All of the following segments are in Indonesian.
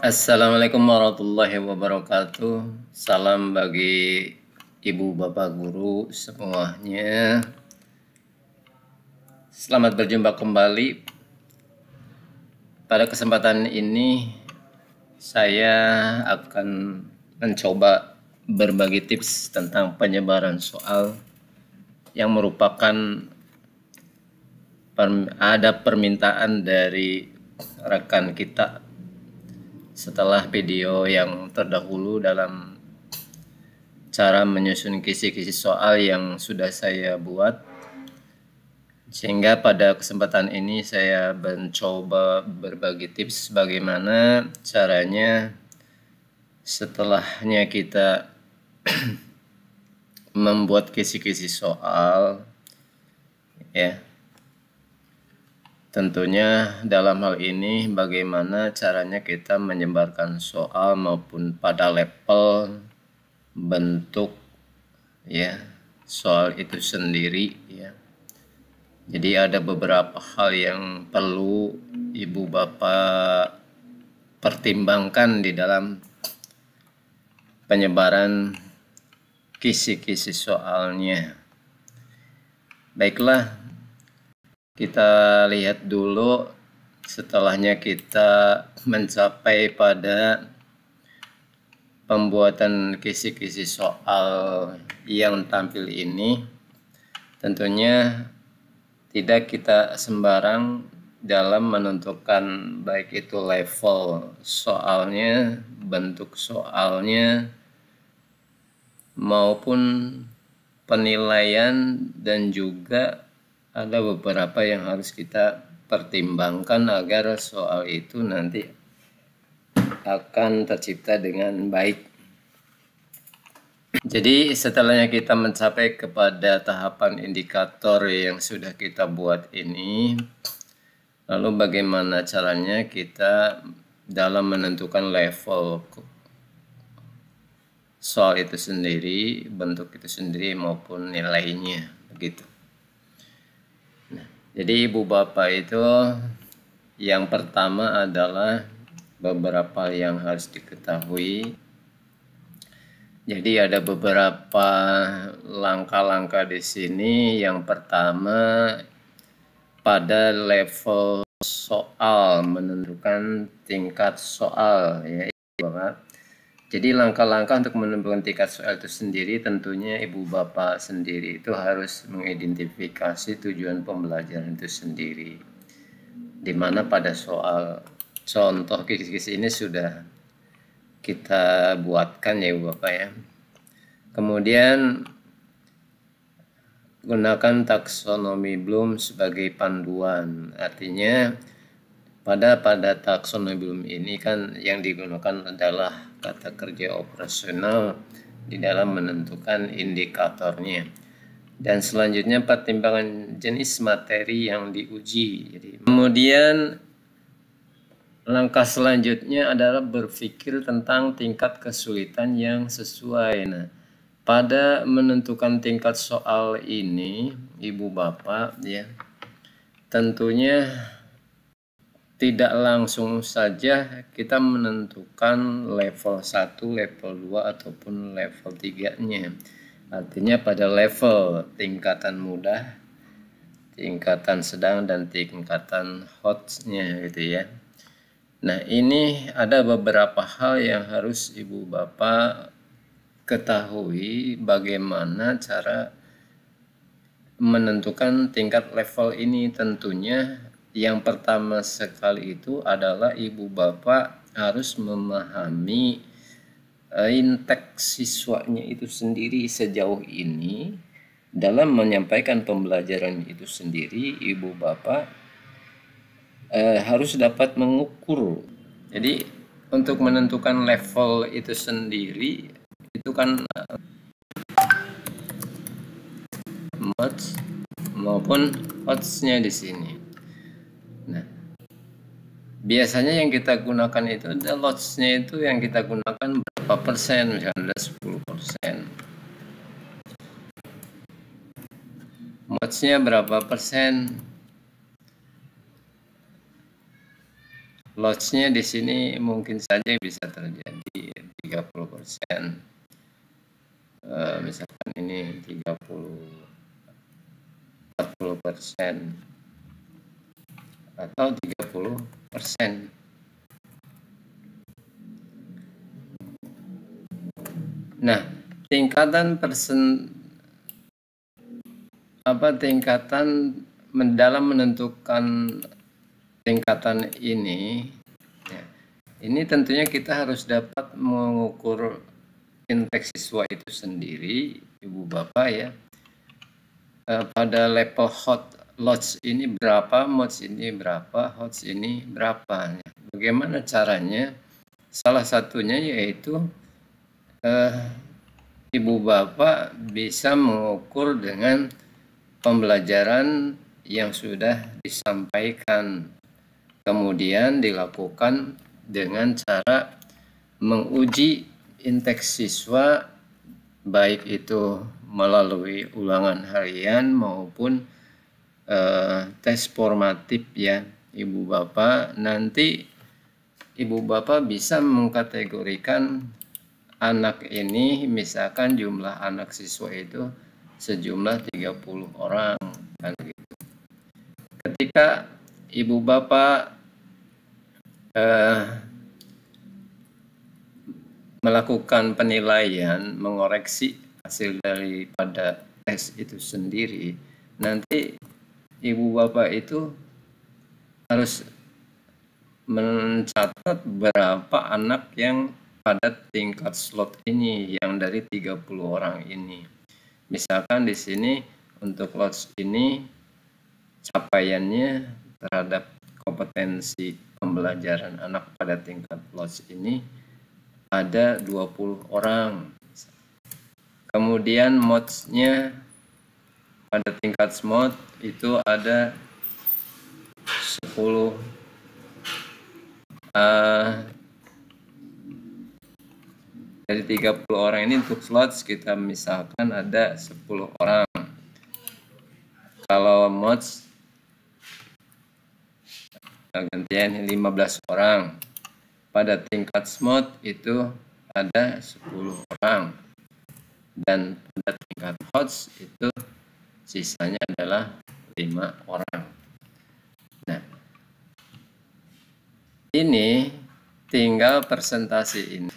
Assalamualaikum warahmatullahi wabarakatuh. Salam bagi ibu bapak guru semuanya. Selamat berjumpa kembali. Pada kesempatan ini saya akan mencoba berbagi tips tentang penyebaran soal yang merupakan ada permintaan dari rekan kita setelah video yang terdahulu dalam cara menyusun kisi-kisi soal yang sudah saya buat, sehingga pada kesempatan ini saya mencoba berbagi tips bagaimana caranya setelahnya kita membuat kisi-kisi soal, ya. Tentunya dalam hal ini bagaimana caranya kita menyebarkan soal maupun pada level bentuk, ya, soal itu sendiri, ya. Jadi ada beberapa hal yang perlu ibu bapak pertimbangkan di dalam penyebaran kisi-kisi soalnya. Baiklah, kita lihat dulu setelahnya kita mencapai pada pembuatan kisi-kisi soal yang tampil ini. Tentunya tidak kita sembarang dalam menentukan baik itu level soalnya, bentuk soalnya, maupun penilaian, dan juga ada beberapa yang harus kita pertimbangkan agar soal itu nanti akan tercipta dengan baik. Jadi setelahnya kita mencapai kepada tahapan indikator yang sudah kita buat ini, lalu bagaimana caranya kita dalam menentukan level soal itu sendiri, bentuk itu sendiri maupun nilainya, begitu. Jadi ibu bapak itu yang pertama adalah beberapa yang harus diketahui. Jadi ada beberapa langkah-langkah di sini. Yang pertama pada level soal, menentukan tingkat soal, ya ibu bapak. Jadi langkah-langkah untuk menentukan tingkat soal itu sendiri, tentunya ibu bapak sendiri itu harus mengidentifikasi tujuan pembelajaran itu sendiri. Dimana pada soal contoh kisi-kisi ini sudah kita buatkan, ya ibu bapak, ya. Kemudian gunakan taksonomi Bloom sebagai panduan. Artinya pada taksonomi Bloom ini kan yang digunakan adalah kata kerja operasional di dalam menentukan indikatornya. Dan selanjutnya pertimbangan jenis materi yang diuji. Jadi, kemudian langkah selanjutnya adalah berpikir tentang tingkat kesulitan yang sesuai. Nah, pada menentukan tingkat soal ini, ibu bapak, ya, tentunya tidak langsung saja kita menentukan level 1, level 2, ataupun level 3-nya. Artinya pada level tingkatan mudah, tingkatan sedang, dan tingkatan hot-nya, gitu ya. Nah, ini ada beberapa hal yang harus ibu bapak ketahui bagaimana cara menentukan tingkat level ini. Tentunya yang pertama sekali itu adalah ibu bapak harus memahami intake siswanya itu sendiri sejauh ini. Dalam menyampaikan pembelajaran itu sendiri, ibu bapak harus dapat mengukur. Jadi untuk menentukan level itu sendiri itu kan mods maupun odds-nya di sini. Nah, biasanya yang kita gunakan itu lots-nya itu yang kita gunakan berapa persen, misalnya 10%. Lotsnya berapa persen? Lotsnya di sini mungkin saja bisa terjadi 30%. Misalkan ini 40% atau 30%. Nah, tingkatan dalam menentukan tingkatan ini, ya, ini tentunya kita harus dapat mengukur indeks siswa itu sendiri, Ibu Bapak ya. Pada level hot lots ini berapa, mods ini berapa, hots ini berapa. Bagaimana caranya? Salah satunya yaitu Ibu Bapak bisa mengukur dengan pembelajaran yang sudah disampaikan, kemudian dilakukan dengan cara menguji indeks siswa, baik itu melalui ulangan harian maupun tes formatif ya Ibu Bapak. Nanti Ibu Bapak bisa mengkategorikan anak ini, misalkan jumlah anak siswa itu sejumlah 30 orang kan gitu. Ketika Ibu Bapak melakukan penilaian, mengoreksi hasil daripada tes itu sendiri, nanti Ibu Bapak itu harus mencatat berapa anak yang pada tingkat slot ini, yang dari 30 orang ini. Misalkan di sini untuk lots ini capaiannya terhadap kompetensi pembelajaran anak pada tingkat lots ini ada 20 orang. Kemudian modsnya pada tingkat smot itu ada 10 dari 30 orang ini. Untuk slots kita misalkan ada 10 orang. Kalau mods gantian 15 orang. Pada tingkat smot itu ada 10 orang. Dan pada tingkat hots itu sisanya adalah 5 orang. Nah, ini tinggal presentasi ini.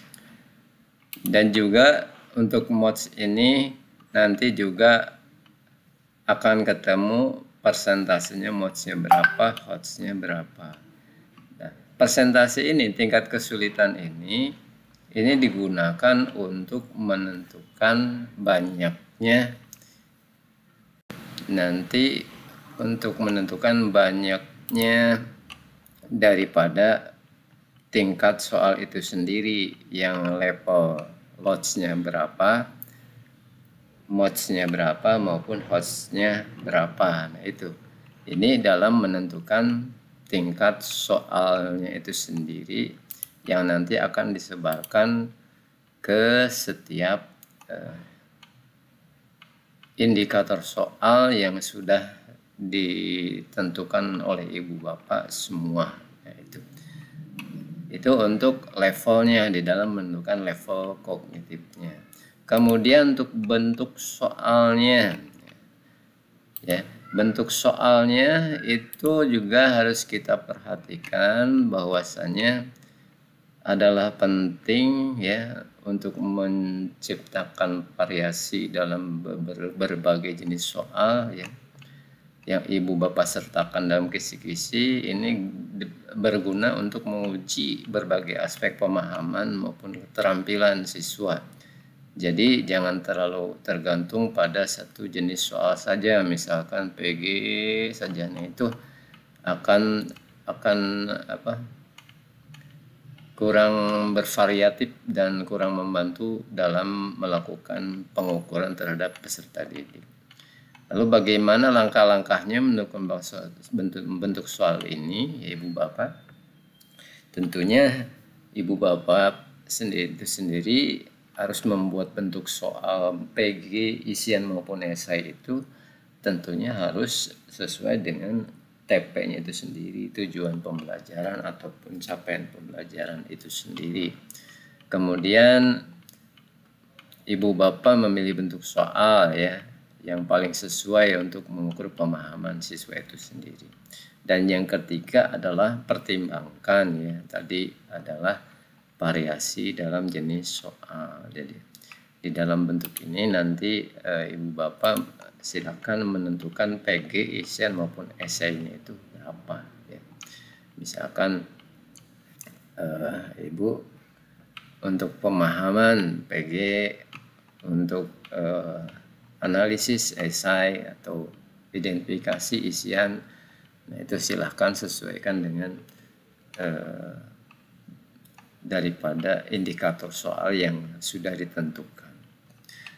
Dan juga untuk mods ini nanti juga akan ketemu persentasenya, modsnya berapa, hotsnya berapa. Nah, persentase ini, tingkat kesulitan ini digunakan untuk menentukan banyaknya, nanti untuk menentukan banyaknya daripada tingkat soal itu sendiri, yang level lotsnya berapa, modsnya berapa, maupun hostnya berapa. Nah itu, ini dalam menentukan tingkat soalnya itu sendiri, yang nanti akan disebarkan ke setiap indikator soal yang sudah ditentukan oleh Ibu Bapak semua. Nah, itu untuk levelnya, di dalam menentukan level kognitifnya. Kemudian untuk bentuk soalnya, ya, bentuk soalnya itu juga harus kita perhatikan bahwasannya adalah penting ya untuk menciptakan variasi dalam berbagai jenis soal ya yang Ibu Bapak sertakan dalam kisi-kisi. Ini berguna untuk menguji berbagai aspek pemahaman maupun keterampilan siswa. Jadi jangan terlalu tergantung pada satu jenis soal saja, misalkan PG saja. Nah, itu akan kurang bervariatif dan kurang membantu dalam melakukan pengukuran terhadap peserta didik. Lalu bagaimana langkah-langkahnya menentukan bentuk soal ini ya Ibu Bapak? Tentunya Ibu Bapak sendiri harus membuat bentuk soal PG, isian maupun esai itu tentunya harus sesuai dengan TP-nya itu sendiri, tujuan pembelajaran ataupun capaian pembelajaran itu sendiri. Kemudian ibu bapak memilih bentuk soal ya yang paling sesuai untuk mengukur pemahaman siswa itu sendiri. Dan yang ketiga adalah pertimbangkan ya, tadi adalah variasi dalam jenis soal. Jadi di dalam bentuk ini nanti ibu bapak silakan menentukan PG, isian maupun esainya itu berapa ya. Misalkan ibu untuk pemahaman PG, untuk analisis esai atau identifikasi isian, nah itu silahkan sesuaikan dengan daripada indikator soal yang sudah ditentukan.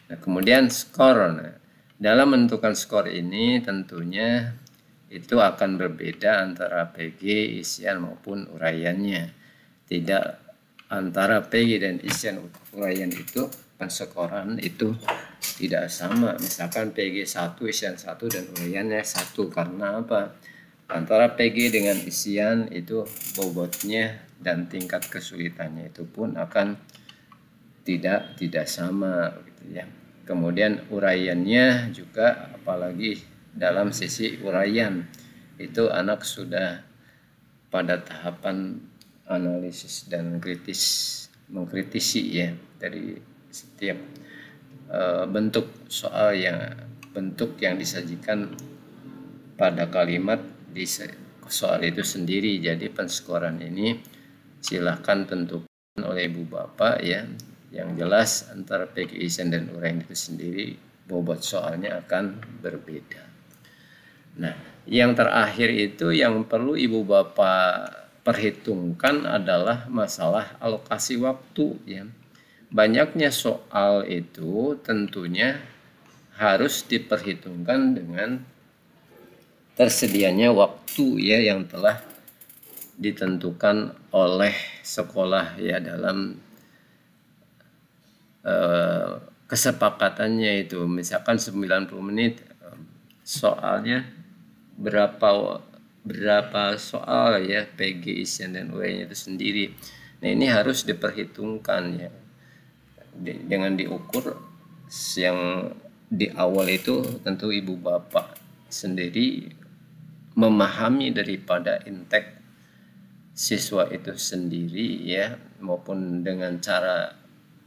Nah, kemudian skor. Nah, dalam menentukan skor ini tentunya itu akan berbeda antara PG, isian maupun uraiannya. Tidak antara PG dan isian uraian itu penskoran itu tidak sama. Misalkan PG 1, isian 1 dan uraiannya 1. Karena apa? Antara PG dengan isian itu bobotnya dan tingkat kesulitannya itu pun akan tidak sama gitu ya. Kemudian uraiannya juga, apalagi dalam sisi uraian itu anak sudah pada tahapan analisis dan mengkritisi ya dari setiap bentuk soal bentuk yang disajikan pada kalimat di soal itu sendiri. Jadi penskoran ini silahkan tentukan oleh ibu bapak ya. Yang jelas antara PG, isian dan uraian itu sendiri bobot soalnya akan berbeda. Nah, yang terakhir itu yang perlu ibu bapak perhitungkan adalah masalah alokasi waktu ya. Banyaknya soal itu tentunya harus diperhitungkan dengan tersedianya waktu ya yang telah ditentukan oleh sekolah ya dalam kesepakatannya itu. Misalkan 90 menit soalnya berapa soal ya, PG, isian dan uraiannya itu sendiri. Nah, ini harus diperhitungkan ya dengan diukur yang di awal itu. Tentu ibu bapak sendiri memahami daripada intake siswa itu sendiri ya, maupun dengan cara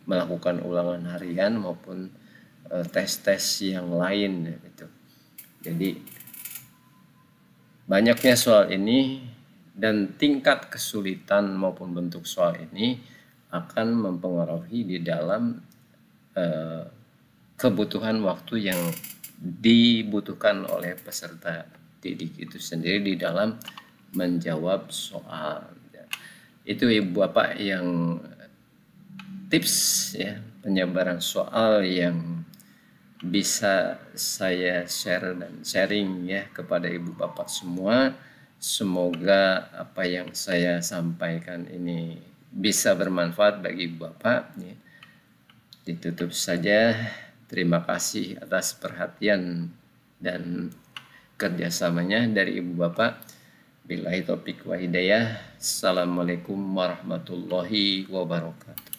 melakukan ulangan harian maupun tes-tes yang lain gitu. Jadi banyaknya soal ini dan tingkat kesulitan maupun bentuk soal ini akan mempengaruhi di dalam kebutuhan waktu yang dibutuhkan oleh peserta didik itu sendiri di dalam menjawab soal. Itu ibu bapak yang tips ya penyebaran soal yang bisa saya share dan sharing ya kepada ibu bapak semua. Semoga apa yang saya sampaikan ini bisa bermanfaat bagi ibu bapak ya. Ditutup saja. Terima kasih atas perhatian dan kerjasamanya dari ibu bapak. Billahi taufiq wa hidayah. Assalamualaikum warahmatullahi wabarakatuh.